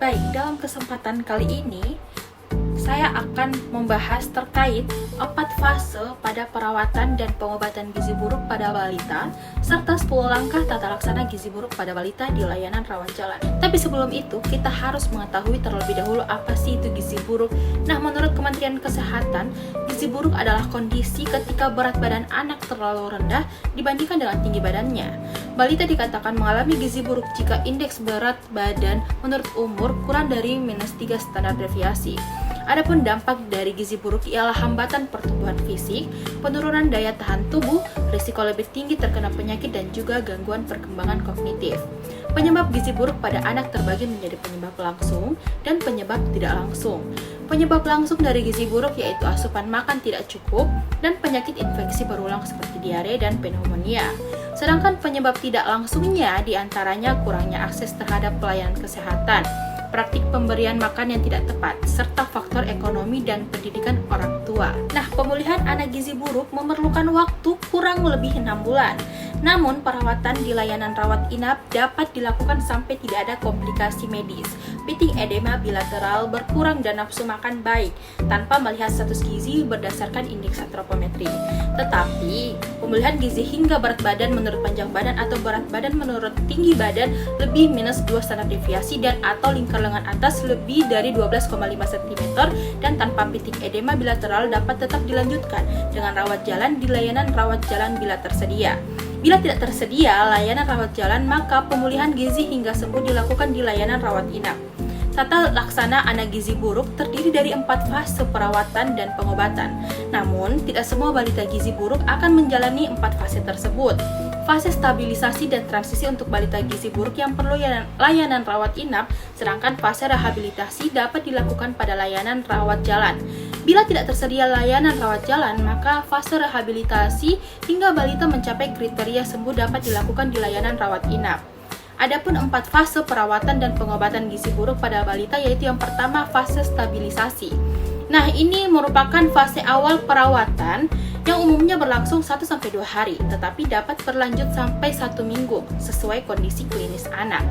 Baik, dalam kesempatan kali ini saya akan membahas terkait 4 fase pada perawatan dan pengobatan gizi buruk pada balita serta 10 langkah tata laksana gizi buruk pada balita di layanan rawat jalan. Tapi sebelum itu, kita harus mengetahui terlebih dahulu apa sih itu gizi buruk. Nah, menurut Kementerian Kesehatan, gizi buruk adalah kondisi ketika berat badan anak terlalu rendah dibandingkan dengan tinggi badannya. Balita dikatakan mengalami gizi buruk jika indeks berat badan menurut umur kurang dari -3 standar deviasi. Adapun dampak dari gizi buruk ialah hambatan pertumbuhan fisik, penurunan daya tahan tubuh, risiko lebih tinggi terkena penyakit dan juga gangguan perkembangan kognitif. Penyebab gizi buruk pada anak terbagi menjadi penyebab langsung dan penyebab tidak langsung. Penyebab langsung dari gizi buruk yaitu asupan makan tidak cukup dan penyakit infeksi berulang seperti diare dan pneumonia. Sedangkan penyebab tidak langsungnya diantaranya kurangnya akses terhadap pelayanan kesehatan, praktik pemberian makan yang tidak tepat, serta faktor ekonomi dan pendidikan orang tua. Nah, pemulihan anak gizi buruk memerlukan waktu kurang lebih 6 bulan. Namun, perawatan di layanan rawat inap dapat dilakukan sampai tidak ada komplikasi medis, piting edema bilateral, berkurang dan nafsu makan baik, tanpa melihat status gizi berdasarkan indeks antropometri. Tetapi, pemulihan gizi hingga berat badan menurut panjang badan atau berat badan menurut tinggi badan lebih -2 standar deviasi dan atau lingkar lengan atas lebih dari 12,5 cm dan tanpa piting edema bilateral dapat tetap dilanjutkan dengan rawat jalan di layanan rawat jalan bila tersedia. Bila tidak tersedia layanan rawat jalan, maka pemulihan gizi hingga sembuh dilakukan di layanan rawat inap. Tata laksana anak gizi buruk terdiri dari 4 fase perawatan dan pengobatan. Namun, tidak semua balita gizi buruk akan menjalani 4 fase tersebut. Fase stabilisasi dan transisi untuk balita gizi buruk yang perlu layanan rawat inap, sedangkan fase rehabilitasi dapat dilakukan pada layanan rawat jalan. Bila tidak tersedia layanan rawat jalan, maka fase rehabilitasi hingga balita mencapai kriteria sembuh dapat dilakukan di layanan rawat inap. Adapun 4 fase perawatan dan pengobatan gizi buruk pada balita yaitu yang pertama fase stabilisasi. Nah, ini merupakan fase awal perawatan yang umumnya berlangsung 1-2 hari, tetapi dapat berlanjut sampai 1 minggu sesuai kondisi klinis anak.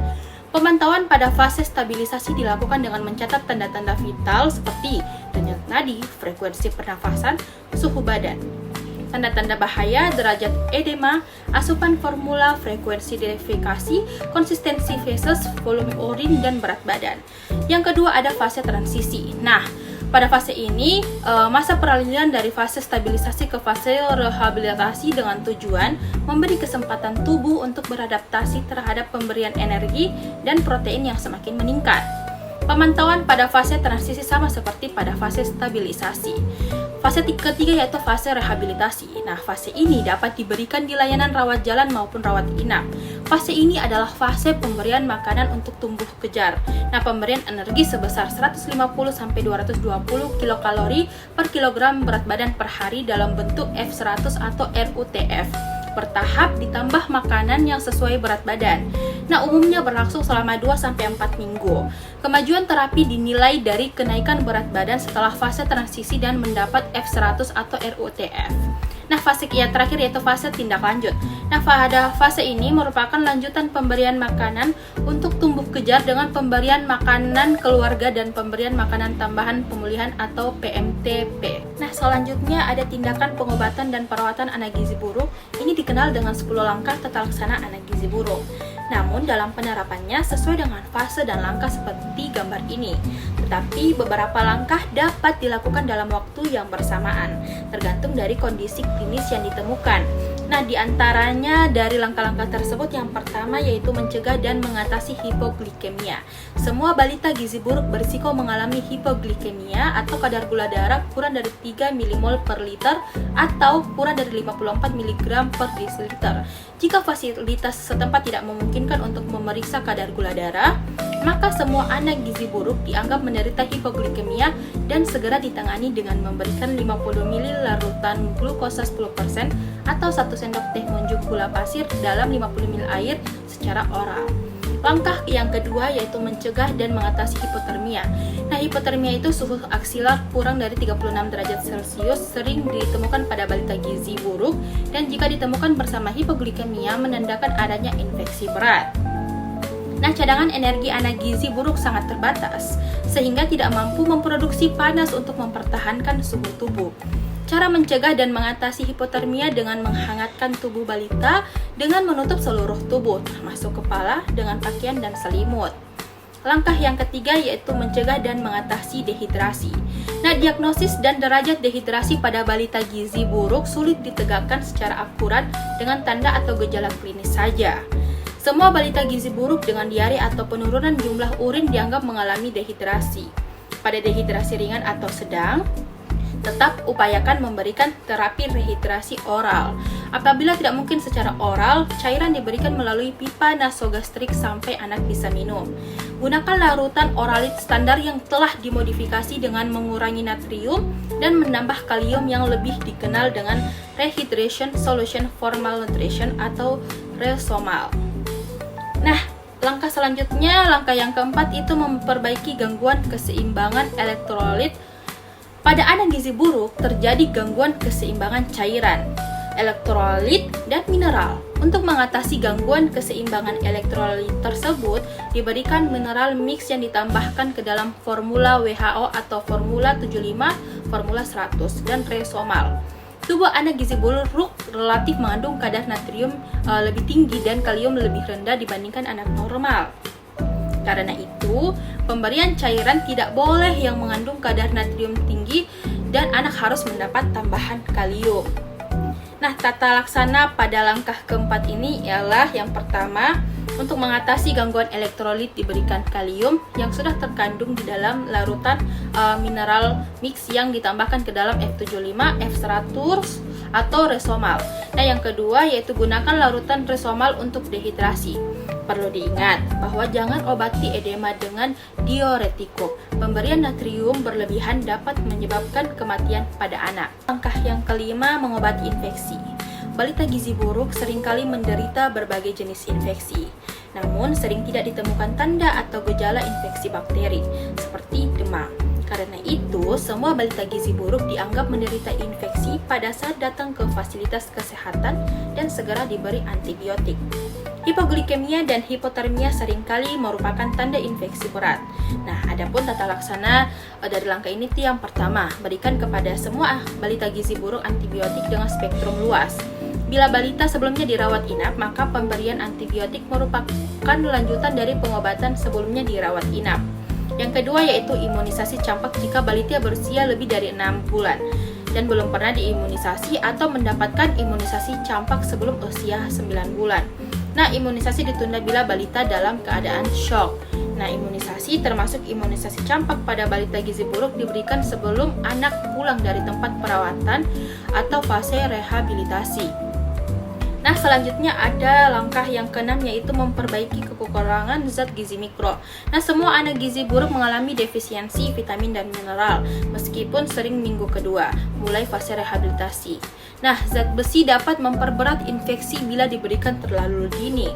Pemantauan pada fase stabilisasi dilakukan dengan mencatat tanda-tanda vital seperti denyut nadi, frekuensi pernafasan, suhu badan. Tanda-tanda bahaya, derajat edema, asupan formula, frekuensi defekasi, konsistensi feses, volume urin, dan berat badan. Yang kedua ada fase transisi. Nah, pada fase ini, masa peralihan dari fase stabilisasi ke fase rehabilitasi dengan tujuan memberi kesempatan tubuh untuk beradaptasi terhadap pemberian energi dan protein yang semakin meningkat. Pemantauan pada fase transisi sama seperti pada fase stabilisasi. Fase ketiga yaitu fase rehabilitasi. Nah, fase ini dapat diberikan di layanan rawat jalan maupun rawat inap. Fase ini adalah fase pemberian makanan untuk tumbuh kejar. Nah, pemberian energi sebesar 150-220 kilokalori per kilogram berat badan per hari dalam bentuk F100 atau RUTF. Bertahap ditambah makanan yang sesuai berat badan. Nah, umumnya berlangsung selama 2-4 minggu. Kemajuan terapi dinilai dari kenaikan berat badan setelah fase transisi dan mendapat F100 atau RUTF. Nah, fase yang terakhir yaitu fase tindak lanjut. Nah, pada fase ini merupakan lanjutan pemberian makanan untuk tumbuh kejar dengan pemberian makanan keluarga dan pemberian makanan tambahan pemulihan atau PMTP. Nah, selanjutnya ada tindakan pengobatan dan perawatan anak gizi buruk. Ini dikenal dengan 10 langkah tata laksana anak gizi buruk. Namun dalam penerapannya sesuai dengan fase dan langkah seperti gambar ini. Tetapi beberapa langkah dapat dilakukan dalam waktu yang bersamaan, tergantung dari kondisi klinis yang ditemukan. Nah, diantaranya dari langkah-langkah tersebut yang pertama yaitu mencegah dan mengatasi hipoglikemia. Semua balita gizi buruk berisiko mengalami hipoglikemia atau kadar gula darah kurang dari 3 mmol per liter atau kurang dari 54 mg per desiliter. Jika fasilitas setempat tidak memungkinkan untuk memeriksa kadar gula darah, maka semua anak gizi buruk dianggap menderita hipoglikemia dan segera ditangani dengan memberikan 50 ml larutan glukosa 10% atau 1 sendok teh monjuk gula pasir dalam 50 ml air secara oral. Langkah yang kedua yaitu mencegah dan mengatasi hipotermia. Nah, hipotermia itu suhu aksilar kurang dari 36 derajat Celcius sering ditemukan pada balita gizi buruk dan jika ditemukan bersama hipoglikemia menandakan adanya infeksi berat. Nah, cadangan energi anak gizi buruk sangat terbatas, sehingga tidak mampu memproduksi panas untuk mempertahankan suhu tubuh. Cara mencegah dan mengatasi hipotermia dengan menghangatkan tubuh balita dengan menutup seluruh tubuh, termasuk kepala, dengan pakaian dan selimut. Langkah yang ketiga yaitu mencegah dan mengatasi dehidrasi. Nah, diagnosis dan derajat dehidrasi pada balita gizi buruk sulit ditegakkan secara akurat dengan tanda atau gejala klinis saja. Semua balita gizi buruk dengan diare atau penurunan jumlah urin dianggap mengalami dehidrasi. Pada dehidrasi ringan atau sedang, tetap upayakan memberikan terapi rehidrasi oral. Apabila tidak mungkin secara oral, cairan diberikan melalui pipa nasogastrik sampai anak bisa minum. Gunakan larutan oralit standar yang telah dimodifikasi dengan mengurangi natrium dan menambah kalium yang lebih dikenal dengan Rehydration Solution for Malnutrition atau Resomal. Nah, langkah selanjutnya, langkah yang keempat itu memperbaiki gangguan keseimbangan elektrolit. Pada anak gizi buruk terjadi gangguan keseimbangan cairan, elektrolit, dan mineral. Untuk mengatasi gangguan keseimbangan elektrolit tersebut, diberikan mineral mix yang ditambahkan ke dalam formula WHO atau formula 75, formula 100, dan Resomal. Tubuh anak gizi buruk relatif mengandung kadar natrium lebih tinggi dan kalium lebih rendah dibandingkan anak normal. Karena itu, pemberian cairan tidak boleh yang mengandung kadar natrium tinggi dan anak harus mendapat tambahan kalium. Nah, tata laksana pada langkah keempat ini ialah yang pertama, untuk mengatasi gangguan elektrolit diberikan kalium yang sudah terkandung di dalam larutan mineral mix yang ditambahkan ke dalam F75, F100 atau Resomal. Nah, yang kedua yaitu gunakan larutan Resomal untuk dehidrasi. Perlu diingat bahwa jangan obati edema dengan diuretika. Pemberian natrium berlebihan dapat menyebabkan kematian pada anak. Langkah yang kelima, mengobati infeksi. Balita gizi buruk seringkali menderita berbagai jenis infeksi, namun sering tidak ditemukan tanda atau gejala infeksi bakteri, seperti demam. Karena itu, semua balita gizi buruk dianggap menderita infeksi pada saat datang ke fasilitas kesehatan dan segera diberi antibiotik. Hipoglikemia dan hipotermia seringkali merupakan tanda infeksi berat. Nah, adapun tata laksana dari langkah ini yang pertama, berikan kepada semua balita gizi buruk antibiotik dengan spektrum luas. Bila balita sebelumnya dirawat inap, maka pemberian antibiotik merupakan lanjutan dari pengobatan sebelumnya dirawat inap. Yang kedua yaitu imunisasi campak jika balita berusia lebih dari 6 bulan dan belum pernah diimunisasi atau mendapatkan imunisasi campak sebelum usia 9 bulan. Nah, imunisasi ditunda bila balita dalam keadaan shock. Nah, imunisasi termasuk imunisasi campak pada balita gizi buruk diberikan sebelum anak pulang dari tempat perawatan atau fase rehabilitasi. Nah, selanjutnya ada langkah yang keenam yaitu memperbaiki kekurangan zat gizi mikro. Nah, semua anak gizi buruk mengalami defisiensi vitamin dan mineral meskipun sering minggu kedua, mulai fase rehabilitasi. Nah, zat besi dapat memperberat infeksi bila diberikan terlalu dini.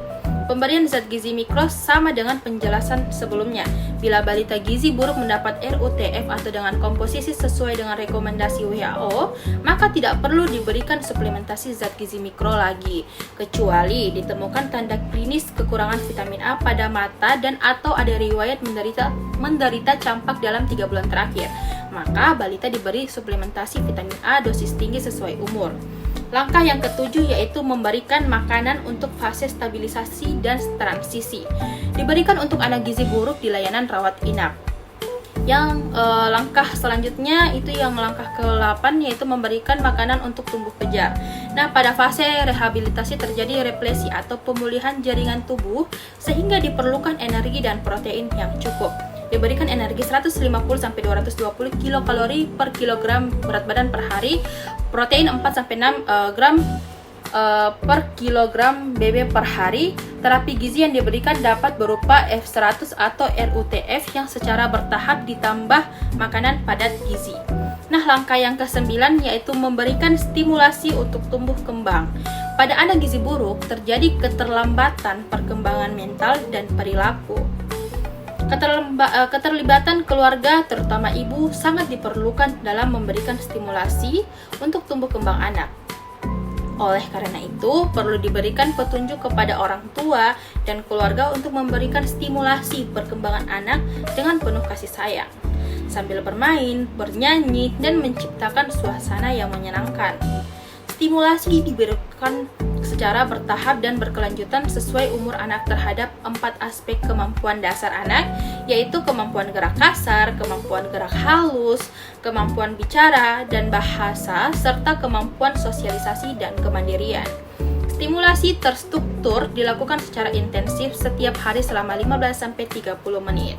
Pemberian zat gizi mikro sama dengan penjelasan sebelumnya. Bila balita gizi buruk mendapat RUTF atau dengan komposisi sesuai dengan rekomendasi WHO, maka tidak perlu diberikan suplementasi zat gizi mikro lagi, kecuali ditemukan tanda klinis kekurangan vitamin A pada mata dan atau ada riwayat menderita campak dalam 3 bulan terakhir. Maka balita diberi suplementasi vitamin A dosis tinggi sesuai umur. Langkah yang ketujuh yaitu memberikan makanan untuk fase stabilisasi dan transisi. Diberikan untuk anak gizi buruk di layanan rawat inap. Yang langkah selanjutnya itu yang langkah ke-8 yaitu memberikan makanan untuk tumbuh kejar. Nah, pada fase rehabilitasi terjadi replesi atau pemulihan jaringan tubuh sehingga diperlukan energi dan protein yang cukup. Diberikan energi 150-220 kilokalori per kilogram berat badan per hari, protein 4-6 gram per kilogram BB per hari. Terapi gizi yang diberikan dapat berupa F100 atau RUTF yang secara bertahap ditambah makanan padat gizi. Nah, langkah yang ke-9 yaitu memberikan stimulasi untuk tumbuh kembang. Pada anak gizi buruk terjadi keterlambatan perkembangan mental dan perilaku. Keterlibatan keluarga, terutama ibu, sangat diperlukan dalam memberikan stimulasi untuk tumbuh kembang anak. Oleh karena itu, perlu diberikan petunjuk kepada orang tua dan keluarga untuk memberikan stimulasi perkembangan anak dengan penuh kasih sayang, sambil bermain, bernyanyi, dan menciptakan suasana yang menyenangkan. Stimulasi diberikan secara bertahap dan berkelanjutan sesuai umur anak terhadap 4 aspek kemampuan dasar anak, yaitu kemampuan gerak kasar, kemampuan gerak halus, kemampuan bicara dan bahasa, serta kemampuan sosialisasi dan kemandirian. Stimulasi terstruktur dilakukan secara intensif setiap hari selama 15-30 menit.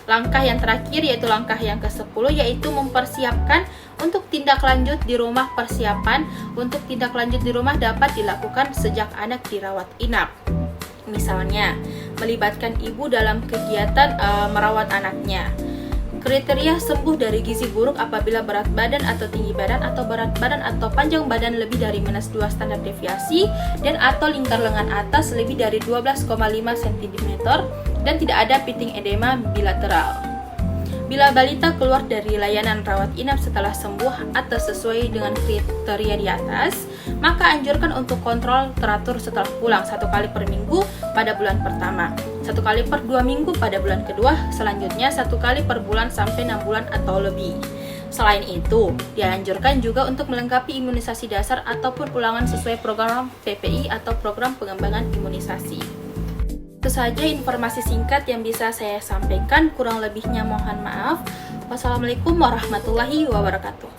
Langkah yang terakhir yaitu langkah yang ke-10, yaitu mempersiapkan untuk tindak lanjut di rumah. Persiapan untuk tindak lanjut di rumah dapat dilakukan sejak anak dirawat inap. Misalnya, melibatkan ibu dalam kegiatan merawat anaknya. Kriteria sembuh dari gizi buruk apabila berat badan atau tinggi badan atau berat badan atau panjang badan lebih dari -2 standar deviasi dan atau lingkar lengan atas lebih dari 12,5 cm dan tidak ada piting edema bilateral. Bila balita keluar dari layanan rawat inap setelah sembuh atau sesuai dengan kriteria di atas, maka anjurkan untuk kontrol teratur setelah pulang 1 kali per minggu pada bulan pertama, 1 kali per 2 minggu pada bulan kedua, selanjutnya 1 kali per bulan sampai 6 bulan atau lebih. Selain itu, dianjurkan juga untuk melengkapi imunisasi dasar ataupun ulangan sesuai program PPI atau program pengembangan imunisasi. Itu saja informasi singkat yang bisa saya sampaikan, kurang lebihnya mohon maaf. Wassalamualaikum warahmatullahi wabarakatuh.